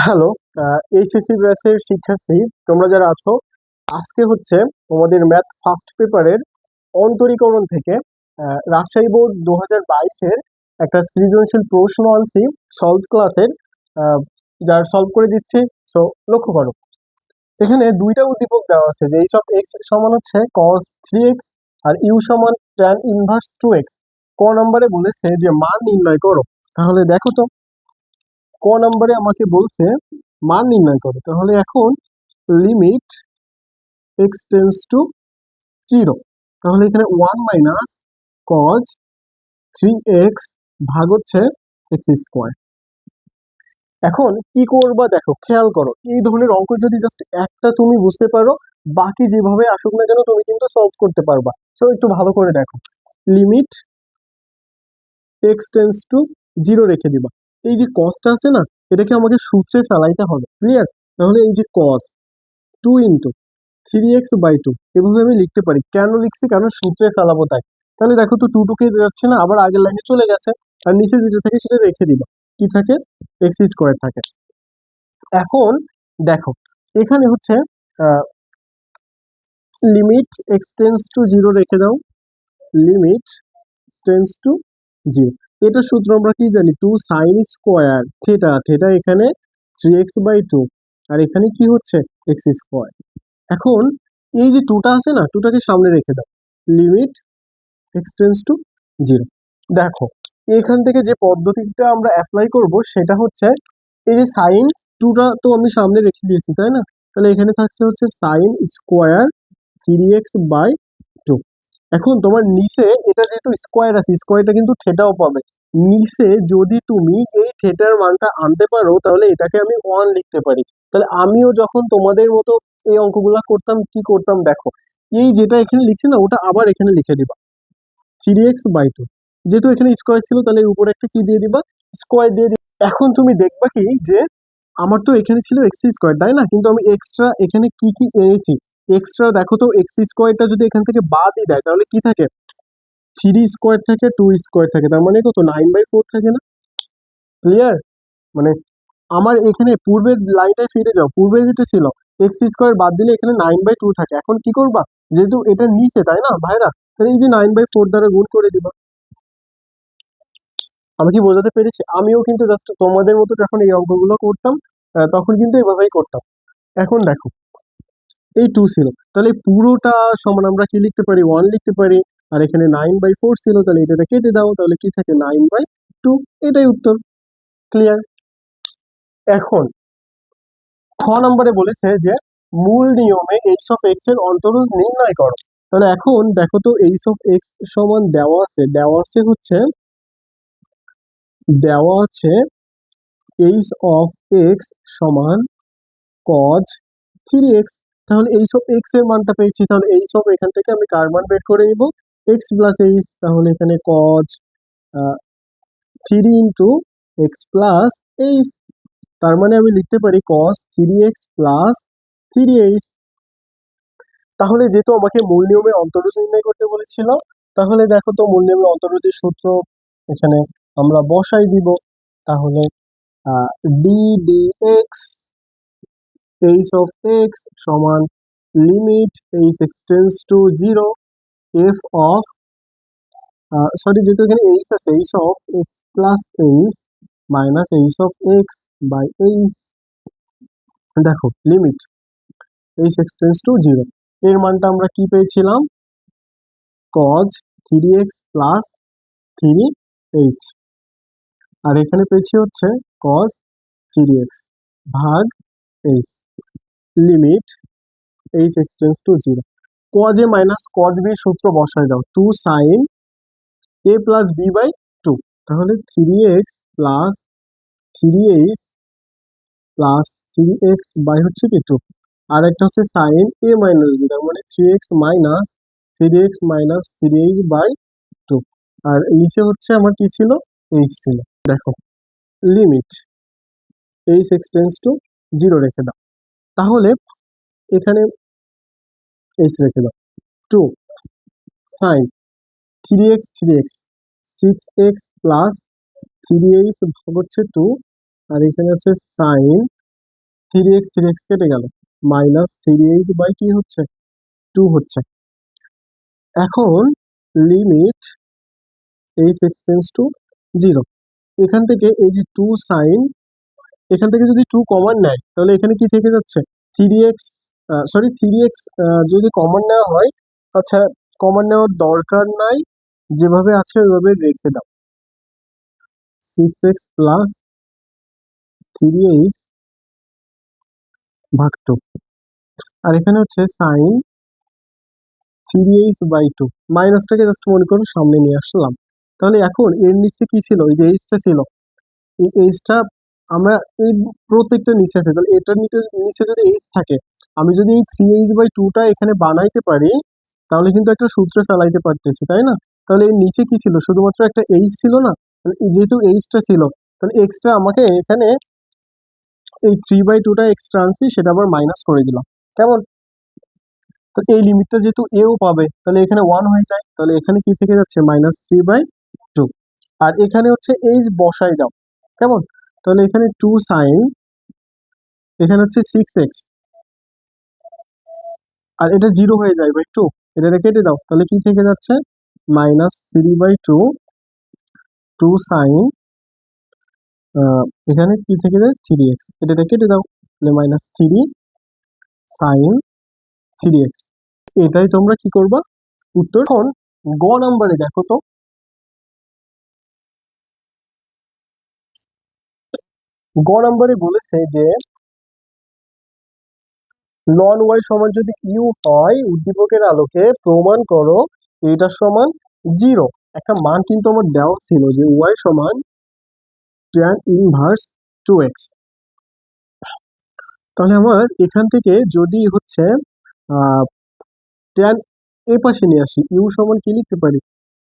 Hello, HSC ব্যাচের শিক্ষার্থী তোমরা যারা আছো, আজকে হচ্ছে তোমাদের ম্যাথ ফার্স্ট পেপারের অন্তরীকরণ থেকে রাজশাহী বোর্ড 2022-এর একটা সৃজনশীল প্রশ্ন আনছি সলভ ক্লাসের, যার সলভ করে দিচ্ছি। সো লক্ষ্য করো, এখানে দুইটা উদ্দীপক দেওয়া আছে যে এইচ অফ এক্স সমান হচ্ছে cos 3x আর ইউ সমান tan ইনভার্স 2x। ক নম্বরে বলেছে যে মান নির্ণয় করো। তাহলে দেখো তো, ক নম্বরে আমাকে বলছে মান নির্ণয় করো। তাহলে এখন লিমিট এক্স টেন্স টু 0, তাহলে এখানে 1 মাইনাস কজ 3x ভাগ হচ্ছে এক্স স্কোয়ার। এখন কি করবা দেখো, খেয়াল করো, এই ধরনের অঙ্ক যদি জাস্ট একটা তুমি বুঝতে পারো, বাকি যেভাবে আসুক না কেন তুমি কিন্তু সলভ করতে পারবা। সো একটু ভালো করে দেখো, লিমিট এক্স টেন্স টু 0 রেখে দিবা। এই যে কসটা আছে না, এটাকে আমাকে সূত্রে ফেলাইতে হবে, ক্লিয়ার? তাহলে এই যে কস 2 ইন্টু 3x/2 এভাবে আমি লিখতে পারি। কেন লিখছি? কারণ সূত্রে ফেলাবো তাই। তাহলে দেখো তো, 2 কে যাচ্ছে না, আবার আগের লাইনে চলে গেছে, আর নিচে যেটা থাকে সেটা রেখে দিবা। কি থাকে? এক্স স্কোয়ার থাকে। এখন দেখো, এখানে হচ্ছে লিমিট এক্স টেন্স টু 0 রেখে দাও, লিমিট টেন্স টু 0। এটা সূত্র আমরা কি জানি? 2 সাইন স্কোয়ার থিটা, থিটা এখানে 3x/2, আর এখানে কি হচ্ছে? X square. এখন এই যে টুটা আছে না, টুটাকে সামনে রেখে দাও, লিমিট এক্স টেন্স টু 0। দেখো, এখান থেকে যে পদ্ধতিটা আমরা অ্যাপ্লাই করব সেটা হচ্ছে, এই যে সাইন টুটা তো আমি সামনে রেখে দিয়েছি, তাই না? তাহলে এখানে থাকছে হচ্ছে সাইন স্কোয়ার 3x/2। এখন তোমার নিচে এটা যেহেতু স্কোয়ার আছে, স্কোয়ারটা কিন্তু থেটাও পাবে। নিচে যদি তুমি এই থেটার মানটা আনতে পারো, তাহলে এটাকে আমি 1 লিখতে পারি। তাহলে আমিও যখন তোমাদের মতো এই অঙ্কগুলা করতাম, কি করতাম দেখো, এই যেটা এখানে লিখছি না, ওটা আবার এখানে লিখে দিবা 3x/2। যেহেতু এখানে স্কোয়ার ছিল, তাহলে এর উপরে একটা কি দিয়ে দিবা? স্কোয়ার দিয়ে দিবা। এখন তুমি দেখবা কি যে আমার তো এখানে ছিল এক্স স্কোয়ার, তাই না? কিন্তু আমি এক্সট্রা এখানে কি কি এনেছি? এক্সট্রা দেখো তো, এক্স স্কোয়ারটা যদি এখান থেকে বাদই দেয় তাহলে কি থাকে? 3 স্কোয়ার থাকে, 2 স্কোয়ার থাকে, তার মানে কত? 9/4 থাকে না? ক্লিয়ার? মানে আমার এখানে পূর্বের লাইনটায় ফিরে যাও, পূর্বে যেটা ছিল এক্স স্কোয়ার বাদ দিলে এখানে 9/2 থাকে। এখন কি করবা? যেহেতু এটা নিচে, তাই না ভাইরা, তাহলে এই যে 9/4 দ্বারা গুণ করে দিবা। আমি কি বোঝাতে পেরেছি? আমিও কিন্তু জাস্ট তোমাদের মতো যখন এই অঙ্কগুলো করতাম, তখন কিন্তু এভাবেই করতাম। এখন দেখো, এই 2 ছিল, তাহলে এই পুরোটা সমান আমরা কি লিখতে পারি? 1 লিখতে পারি। আর এখানে 9/4 ছিল, তাহলে এটা কেটে দাও, তাহলে কি থাকে? 9/2। এটাই উত্তর। ক্লিয়ার? এখন খ নম্বরে বলেছে যে মূল নিয়মে এইচ অফ এক্স এর অন্তরজ নির্ণয় করো। তাহলে এখন দেখো তো, এইচ অফ এক্স সমান দেওয়া আছে হচ্ছে, দেওয়া আছে এইচ অফ এক্স সমান কজ 3x। তাহলে এইচ অফ এক্স এর মানটা পেয়েছি, তাহলে এইচ অফ এখান থেকে আমি কার মান বের করে নিব? X plus H. তাহলে এখানে কজ 3 × x প্লাস এইচ, তার মানে আমি লিখতে পারি কস 3x প্লাস 3h। তাহলে যেহেতু আমাকে মূল নিয়মে অন্তরজ নির্ণয় করতে বলেছিল, তাহলে দেখো তো, মূল নিয়মে অন্তরজের সূত্র এখানে আমরা বসাই দিব। তাহলে d D x h of x সমান limit h x tends to 0 f of, sorry, যেহেতু এখানে এইচ আছে, h of x plus h minus h of x by h. দেখো, লিমিট এইচ এক্সটেন্স টু 0, এর মানটা আমরা কি পেয়েছিলাম? কজ 3x প্লাস 3h, আর এখানে পেয়েছি হচ্ছে কজ 3x ভাগ h, limit h extends to 0। Cos A minus cos B সূত্র বসায় দাও, 2 সাইন a প্লাস b/2। তাহলে 3x plus 3h plus 3x by হচ্ছে কি 2, আর একটা হচ্ছে সাইন a মাইনাস b, তার মানে 3x minus 3x minus 3h/2। আর নিচে হচ্ছে আমার কি ছিল? h ছিল। দেখো, লিমিট h এক্সটেন্স টু 0 রেখে দাও, তাহলে এখানে h রেখে দাও। 2 sign 3x 6x plus 3h ভাগ হচ্ছে 2, আর এখানে হচ্ছে সাইন থ্রি এক্স কেটে গেল, মাইনাস থ্রি এইচ বাই কি হচ্ছে, টু হচ্ছে। এখন limit h x tends two zero, এখান থেকে এই যে টু সাইন, এখান থেকে যদি টু কমন নেয় তাহলে এখানে কি থেকে যাচ্ছে, থ্রি এক্স, থ্রি এক্স যদি কমন নেওয়া হয়, আচ্ছা কমন নেওয়ার দরকার নাই, যেভাবে আছে ওইভাবে রেখে দাও, six x plus three h ভাগ টু, আর এখানে হচ্ছে sine three h by two, মাইনাসটাকে জাস্ট মনে করো সামনে নিয়ে আসলাম। তাহলে এখন এর নিচে কি ছিল, এই যে এইচটা ছিল, এই এইচটা আমরা এই প্রত্যেকটা নিচে আছে, তাহলে এটার নিচে নিচে যদি এইচ থাকে, আমি যদি এই থ্রি এইচ বাই টুটা এখানে বানাইতে পারি, তাহলে কিন্তু একটা সূত্র ফেলাইতে পারতেছি, তাই না? তাহলে এর নিচে কি ছিল, শুধুমাত্র একটা এইচ ছিল না? তাহলে যেহেতু এইচটা ছিল, তাহলে এক্সট্রা আমাকে এখানে এই থ্রি বাই টুটা এক্সট্রা আনছি, সেটা আবার মাইনাস করে দিলাম, কেমন? তো এই লিমিটটা যেহেতু এও পাবে, তাহলে এখানে ওয়ান হয়ে যায়, তাহলে এখানে কি থেকে যাচ্ছে, মাইনাস থ্রি বাই টু, আর এখানে হচ্ছে এইচ বসাই দাও, কেমন? তাহলে এখানে টু সাইন, এখানে হচ্ছে সিক্স এক্স, আর এটা জিরো হয়ে যায় বাই টু, এটা কেটে দাও, তাহলে কি থেকে যাচ্ছে, minus three by two, two sine, এখানে কি থেকে যায়, থ্রি এক্স, এটা কেটে দাও, তাহলে minus three sign three x. এটাই তোমরা কি করবা, উত্তর। এখন গ নাম্বারে দেখো তো, গ নাম্বারে বলেছে যে নন ওয়াই সমান যদি ইউ হয় উদ্দীপকের আলোকে প্রমাণ করো এটা সমান জিরো। একটা মান কিন্তু আমার দেওয়া ছিল যে ওয়াই সমান ট্যান ইনভার্স টু এক্স। তাহলে আমার এখান থেকে যদি হচ্ছে ট্যান এ পাশে নিয়ে আসি, ইউ সমান কি লিখতে পারি,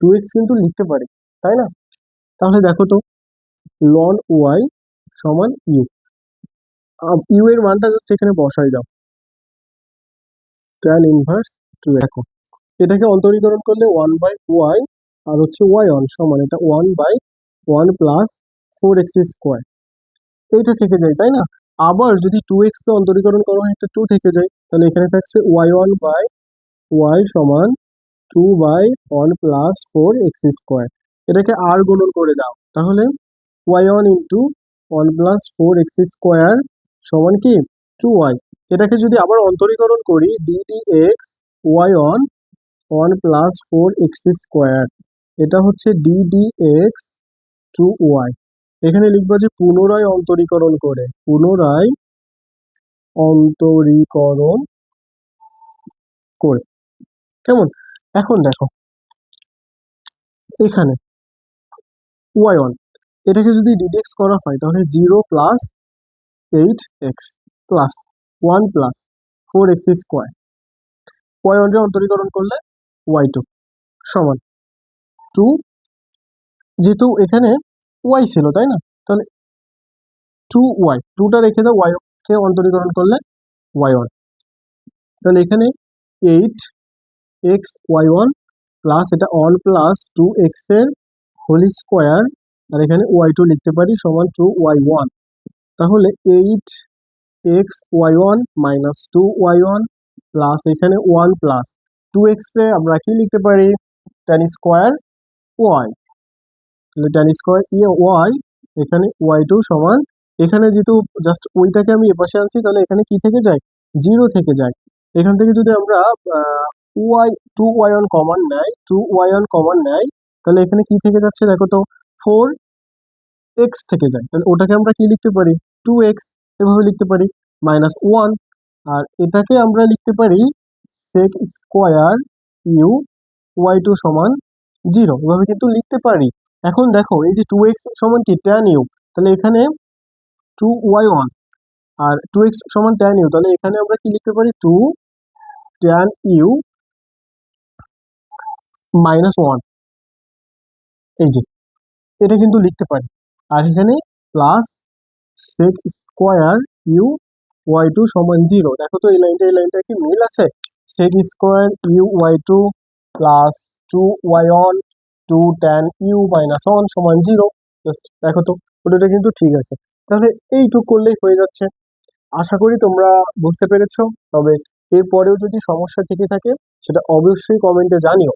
টু এক্স কিন্তু লিখতে পারি, তাই না? তাহলে দেখো তো, লন ওয়াই সমান ইউ, ইউ এর মানটা জাস্ট এখানে বসাই দাও, ট্যান ইনভার্স টু, দেখো এটাকে অন্তরীকরণ করলে ওয়ান বাই ওয়াই, আর হচ্ছে ওয়াই ওয়ান সমান এটা one by one plus four X square, এইটা থেকে যায়, তাই না? আবার যদি টু এক্স কে অন্তরীকরণ করা হয়, একটা টু থেকে যায়, তাহলে এখানে থাকছে ওয়াই ওয়ান বাই ওয়াই সমান two by one plus four X square, এটাকে আর গুণন করে দাও, তাহলে Y one into one plus four X square সমান কি টু ওয়াই। এটাকে যদি আবার অন্তরীকরণ করি, D D X Y one one plus four X square, এটা হচ্ছে D D X two Y. এখানে লিখবো যে পুনরায় অন্তরীকরণ করে, পুনরায় অন্তরীকরণ করে, কেমন? এখন দেখো এখানে ওয়াই ওয়ান, এটাকে যদি ডিডেক্স করা হয় তাহলে zero plus eight X plus one plus four X square, Y ওয়ানকে অন্তরীকরণ করলে ওয়াই টু সমান টু, যেহেতু এখানে ওয়াই ছিল, তাই না? তাহলে টু ওয়াই, টুটা রেখে দাও, ওয়াই কে অন্তরীকরণ করলে ওয়াই ওয়ান, তাহলে এখানে eight x Y one plus এটা ওয়ান প্লাস টু এক্স এর হোল স্কোয়ার, আর এখানে ওয়াই টু লিখতে পারি সমান টু ওয়াই ওয়ান, তাহলে eight x Y one minus two Y one plus এখানে ওয়ান প্লাস টু এক্স রে আমরা কি লিখতে পারি, টেন স্কোয়ার ওয়াই, তাহলে টেন স্কোয়ার ওয়াই, এখানে ওয়াই টু সমান, এখানে যেহেতু জাস্ট ওইটাকে আমি এপাশে আনছি, তাহলে এখানে কি থেকে যায়, জিরো থেকে যায়। এখান থেকে যদি আমরা Y two Y one common নেয়, টু ওয়াই ওয়ান কমন নেয়, তাহলে এখানে কি থেকে যাচ্ছে দেখো তো, ফোর এক্স থেকে যায়, তাহলে ওটাকে আমরা কি লিখতে পারি, টু এক্স, এভাবে লিখতে পারি, মাইনাস ওয়ান, আর এটাকে আমরা লিখতে পারি sec square U Y two সমান জিরো, এভাবে কিন্তু লিখতে পারি। এখন দেখো এই যে টু এক্স সমান কি ট্যান ইউ, তাহলে এখানে টু ওয়াই ওয়ান আর টু এক্স সমান ট্যান ইউ, তাহলে এখানে আমরা কি লিখতে পারি, two tan U minus one, এই যে এটা কিন্তু লিখতে পারি, আর এখানে plus sec square U Y two সমান জিরো, দেখো তো এই লাইনটা কি মিল আছে, sec square U Y two plus two Y one two tan U minus one সমান জিরো, জাস্ট দেখো তো ওটা কিন্তু ঠিক আছে, তাহলে এইটুক করলেই হয়ে যাচ্ছে। আশা করি তোমরা বুঝতে পেরেছো। তবে এরপরেও যদি সমস্যা থেকে থাকে সেটা অবশ্যই কমেন্টে জানিও।